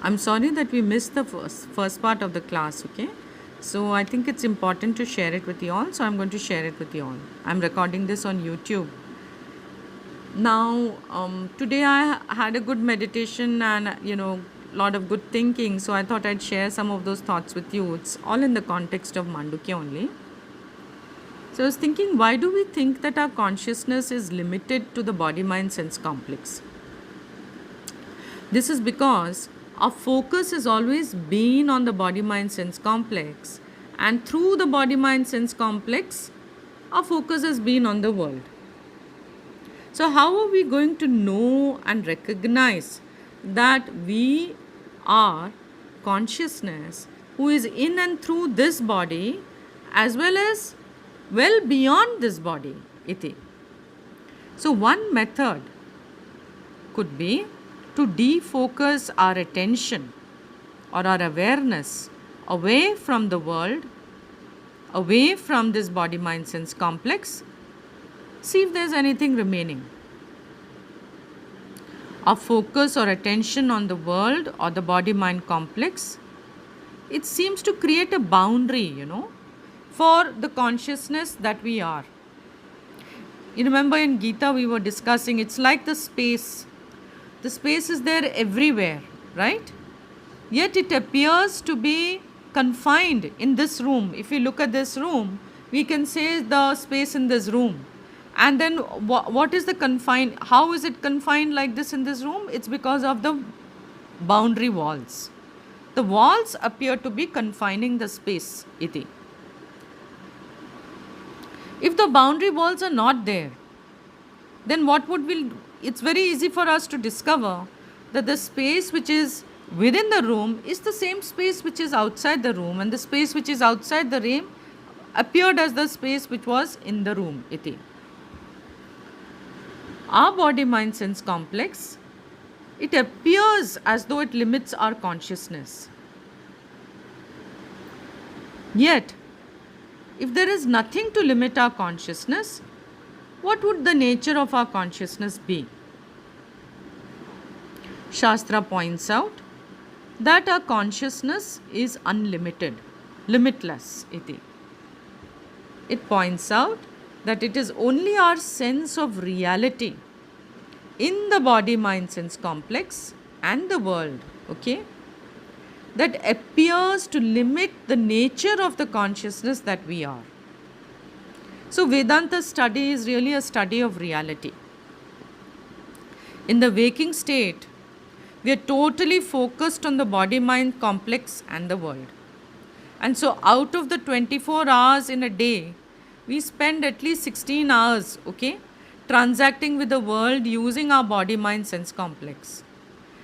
I'm sorry that we missed the first part of the class, okay? So I think it's important to share it with you all, so I'm going to share it with you all. I'm recording this on YouTube. Now, today I had a good meditation and, lot of good thinking, so I thought I'd share some of those thoughts with you. It's all in the context of Mandukya only. So I was thinking, why do we think that our consciousness is limited to the body mind sense complex? This is because our focus has always been on the body mind sense complex, and through the body mind sense complex, our focus has been on the world. So, how are we going to know and recognize that we are consciousness who is in and through this body as well as well beyond this body? Iti. So, one method could be to defocus our attention or our awareness away from the world, away from this body mind sense complex. See if there's anything remaining. Our focus or attention on the world or the body mind complex, it seems to create a boundary, for the consciousness that we are. You remember in Gita we were discussing, it's like the space. The space is there everywhere, right? Yet it appears to be confined in this room. If we look at this room, we can say the space in this room. And then what is the confined? How is it confined like this in this room? It's because of the boundary walls. The walls appear to be confining the space. Iti. If the boundary walls are not there, then what would we? It's very easy for us to discover that the space which is within the room is the same space which is outside the room, and the space which is outside the room appeared as the space which was in the room. Iti. Our body mind sense complex, it appears as though it limits our consciousness. Yet, if there is nothing to limit our consciousness, what would the nature of our consciousness be? Shastra points out that our consciousness is unlimited, limitless. Iti. It points out that it is only our sense of reality in the body mind sense complex and the world, okay, that appears to limit the nature of the consciousness that we are. So Vedanta study is really a study of reality. In the waking state, we are totally focused on the body mind complex and the world. And so out of the 24 hours in a day, we spend at least 16 hours, okay, transacting with the world using our body mind sense complex.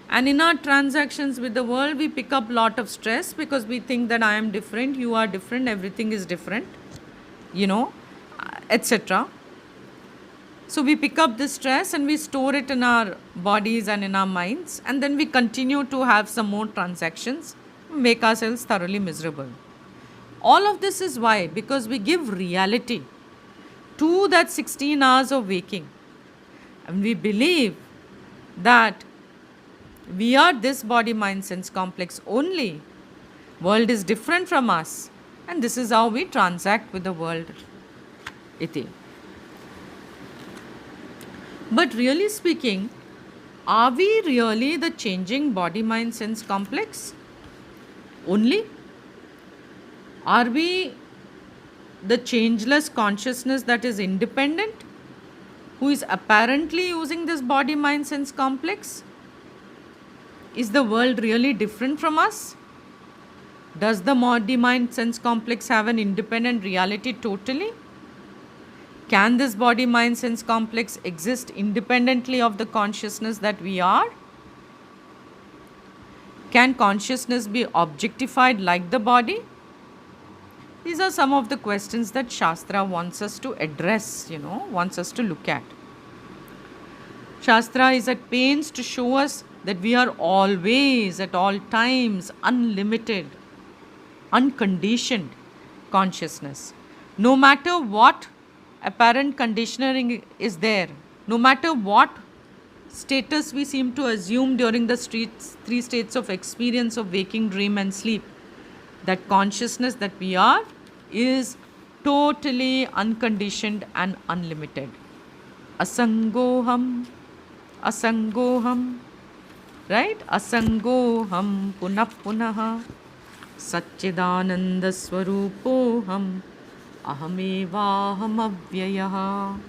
And in our transactions with the world, we pick up a lot of stress because we think that I am different, you are different, everything is different, etc. So we pick up this stress and we store it in our bodies and in our minds, and then we continue to have some more transactions, make ourselves thoroughly miserable. All of this is why? Because we give reality to that 16 hours of waking. And we believe that we are this body mind sense complex only. World is different from us. And this is how we transact with the world. Iti. But really speaking, are we really the changing body mind sense complex only? Are we the changeless consciousness that is independent, who is apparently using this body mind sense complex? Is the world really different from us? Does the body mind sense complex have an independent reality totally? Can this body mind sense complex exist independently of the consciousness that we are? Can consciousness be objectified like the body? These are some of the questions that Shastra wants us to address, wants us to look at. Shastra is at pains to show us that we are always, at all times, unlimited, unconditioned consciousness. No matter what apparent conditioning is there, no matter what status we seem to assume during the three states of experience of waking, dream, and sleep. That consciousness that we are is totally unconditioned and unlimited. Asangoham, asangoham, right? Asangoham punah punaha, Satchidananda Swarupoham, Ahamevaham Avyayaha.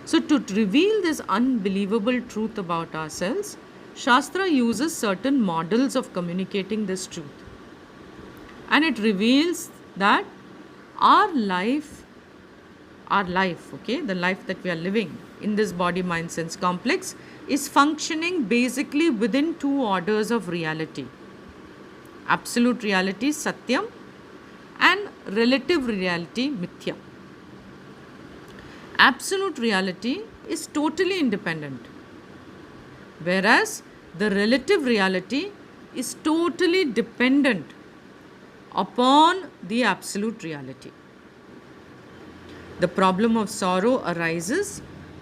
So, to reveal this unbelievable truth about ourselves, Shastra uses certain models of communicating this truth. And it reveals that our life, okay, the life that we are living in this body, mind, sense complex, is functioning basically within two orders of reality. Absolute reality, Satyam, and relative reality, Mithya. Absolute reality is totally independent, whereas the relative reality is totally dependent upon the absolute reality. The problem of sorrow arises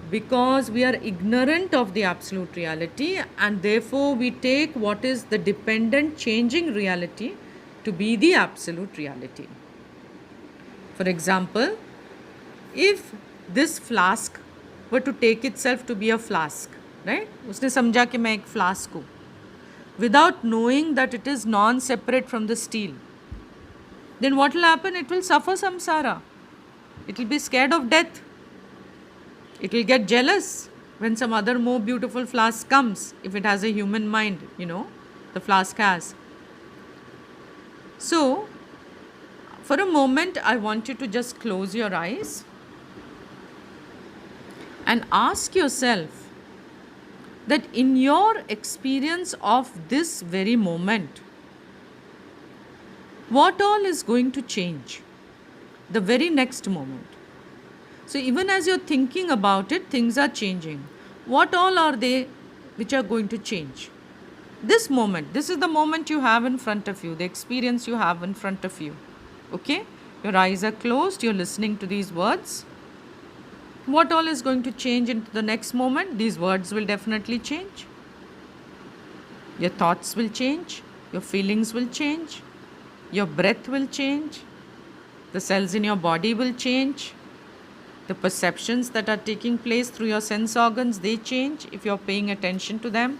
because we are ignorant of the absolute reality, and therefore we take what is the dependent changing reality to be the absolute reality. For example, if this flask were to take itself to be a flask, right? उसने समझा कि मैं एक flask हूँ, without knowing that it is non-separate from the steel, then what will happen? It will suffer samsara. It will be scared of death. It will get jealous when some other more beautiful flask comes, if it has a human mind, the flask has. So, for a moment, I want you to just close your eyes and ask yourself that in your experience of this very moment, what all is going to change the very next moment? So even as you're thinking about it, things are changing. What all are they which are going to change? This moment, this is the moment you have in front of you, the experience you have in front of you. Okay? Your eyes are closed, you're listening to these words. What all is going to change into the next moment? These words will definitely change. Your thoughts will change. Your feelings will change. Your breath will change. The cells in your body will change. The perceptions that are taking place through your sense organs, they change if you're paying attention to them.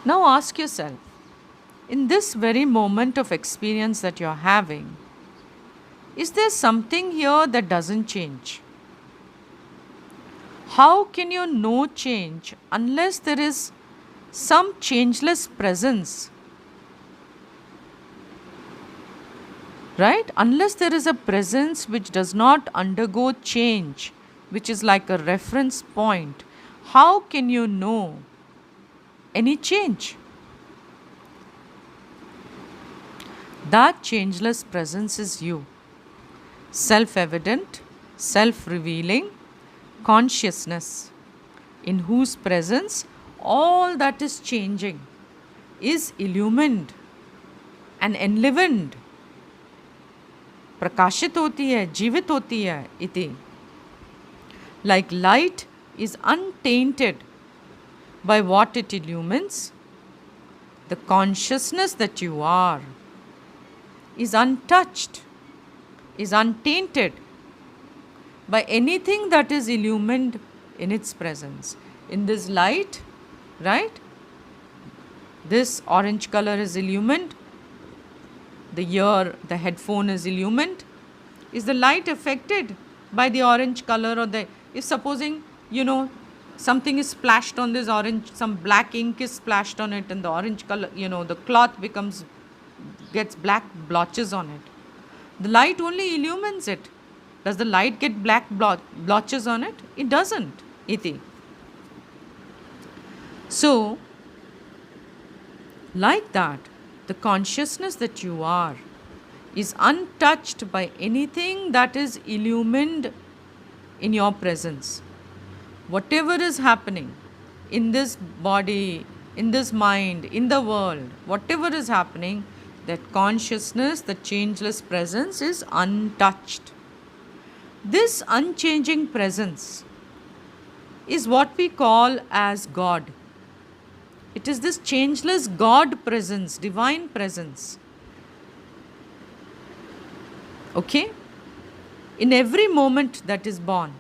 Now ask yourself, in this very moment of experience that you're having, is there something here that doesn't change? How can you know change unless there is some changeless presence? Right? Unless there is a presence which does not undergo change, which is like a reference point, how can you know any change? That changeless presence is you. Self-evident, self-revealing consciousness, in whose presence all that is changing is illumined and enlivened, प्रकाशित होती है, जीवित होती है, इति. Like light is untainted by what it illumines, the consciousness that you are is untouched, is untainted by anything that is illumined in its presence. In this light, right? This orange color is illumined. The ear, the headphone is illumined. Is the light affected by the orange color, or if supposing, something is splashed on this orange, some black ink is splashed on it, and the orange color, the cloth gets black blotches on it. The light only illumines it. Does the light get black blotches on it? It doesn't. Iti. So, like that, the consciousness that you are is untouched by anything that is illumined in your presence. Whatever is happening in this body, in this mind, in the world, whatever is happening, that consciousness, the changeless presence is untouched. This unchanging presence is what we call as God. It is this changeless God presence, divine presence. Okay? In every moment that is born.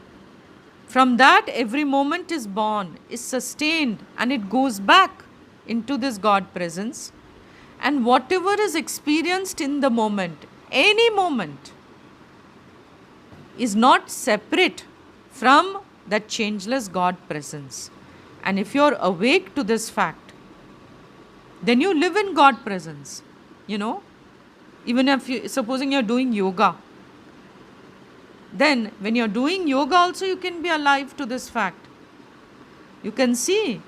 From that, every moment is born, is sustained, and it goes back into this God presence. And whatever is experienced in the moment, any moment, is not separate from that changeless God presence. And if you're awake to this fact, then you live in God presence. You know, even if you, supposing you're doing yoga, then when you're doing yoga also you can be alive to this fact. You can see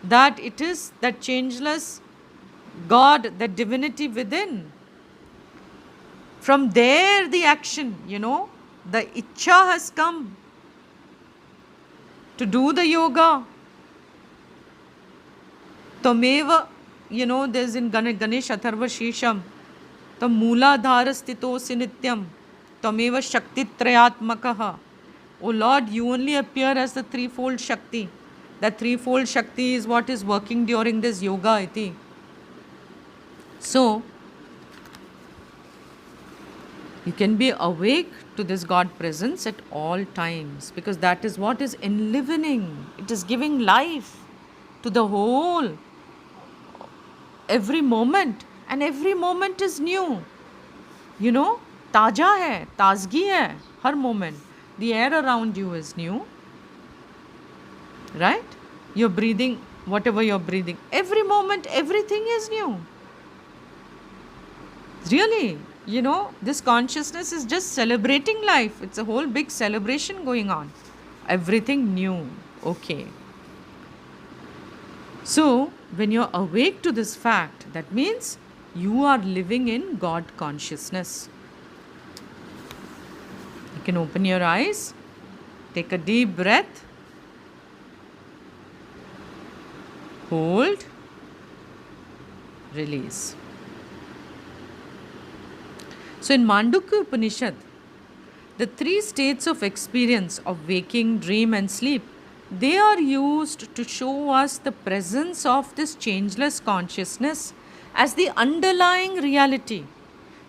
that it is that changeless God, that divinity within. From there the action, the Ichha has come to do the yoga. Tameva, there's in Ganesh Atharva Shisham, Tam Mooladhara Stitosi Nityam, Tameva Shakti Trayatmakaha. O Lord, you only appear as the threefold Shakti. That threefold Shakti is what is working during this yoga, iti. So, you can be awake to this God presence at all times, because that is what is enlivening. It is giving life to the whole, every moment, and every moment is new. Taja hai, tazgi hai, har moment. The air around you is new, right? You're breathing, whatever you're breathing. Every moment, everything is new. Really, this consciousness is just celebrating life. It's a whole big celebration going on. Everything new. Okay. So, when you're awake to this fact, that means you are living in God consciousness. You can open your eyes, take a deep breath, hold, release. So in Mandukya Upanishad, the three states of experience of waking, dream and sleep, they are used to show us the presence of this changeless consciousness as the underlying reality,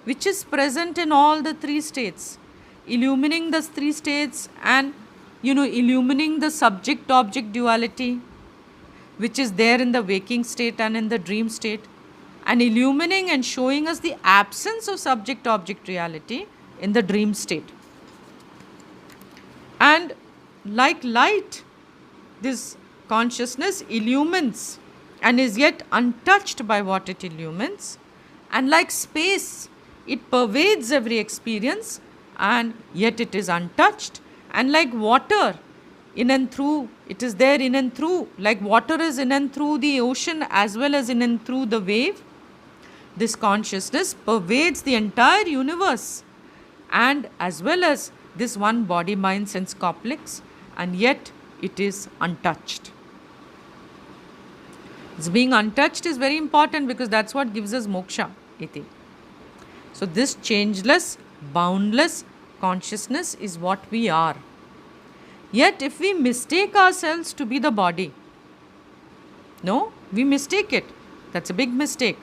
which is present in all the three states, illumining the three states and, illumining the subject-object duality, which is there in the waking state and in the dream state, and illumining and showing us the absence of subject-object reality in the dream state. And like light, this consciousness illumines and is yet untouched by what it illumines. And like space, it pervades every experience and yet it is untouched. And like water, in and through, it is there in and through. Like water is in and through the ocean as well as in and through the wave. This consciousness pervades the entire universe and as well as this one body, mind, sense complex, and yet it is untouched. This being untouched is very important because that's what gives us moksha, iti. So this changeless, boundless consciousness is what we are. Yet if we mistake ourselves to be the body, we mistake it. That's a big mistake.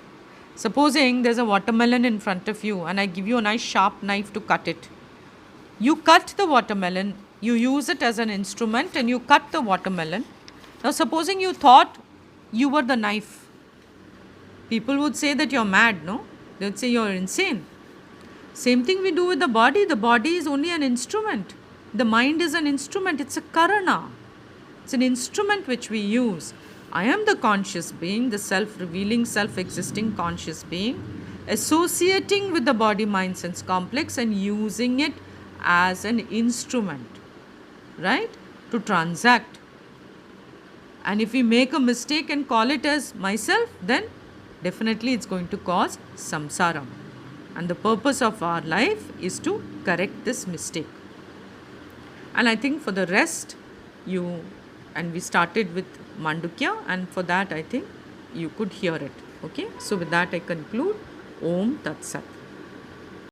Supposing there's a watermelon in front of you and I give you a nice sharp knife to cut it. You cut the watermelon, you use it as an instrument and you cut the watermelon. Now supposing you thought you were the knife. People would say that you're mad, no? They would say you're insane. Same thing we do with the body. The body is only an instrument. The mind is an instrument. It's a karana. It's an instrument which we use. I am the conscious being, the self-revealing, self-existing conscious being, associating with the body, mind, sense complex and using it as an instrument, right, to transact. And if we make a mistake and call it as myself, then definitely it's going to cause samsara. And the purpose of our life is to correct this mistake. And I think for the rest, we started with Mandukya, and for that I think you could hear it. Okay, so with that I conclude. Om Tat Sat.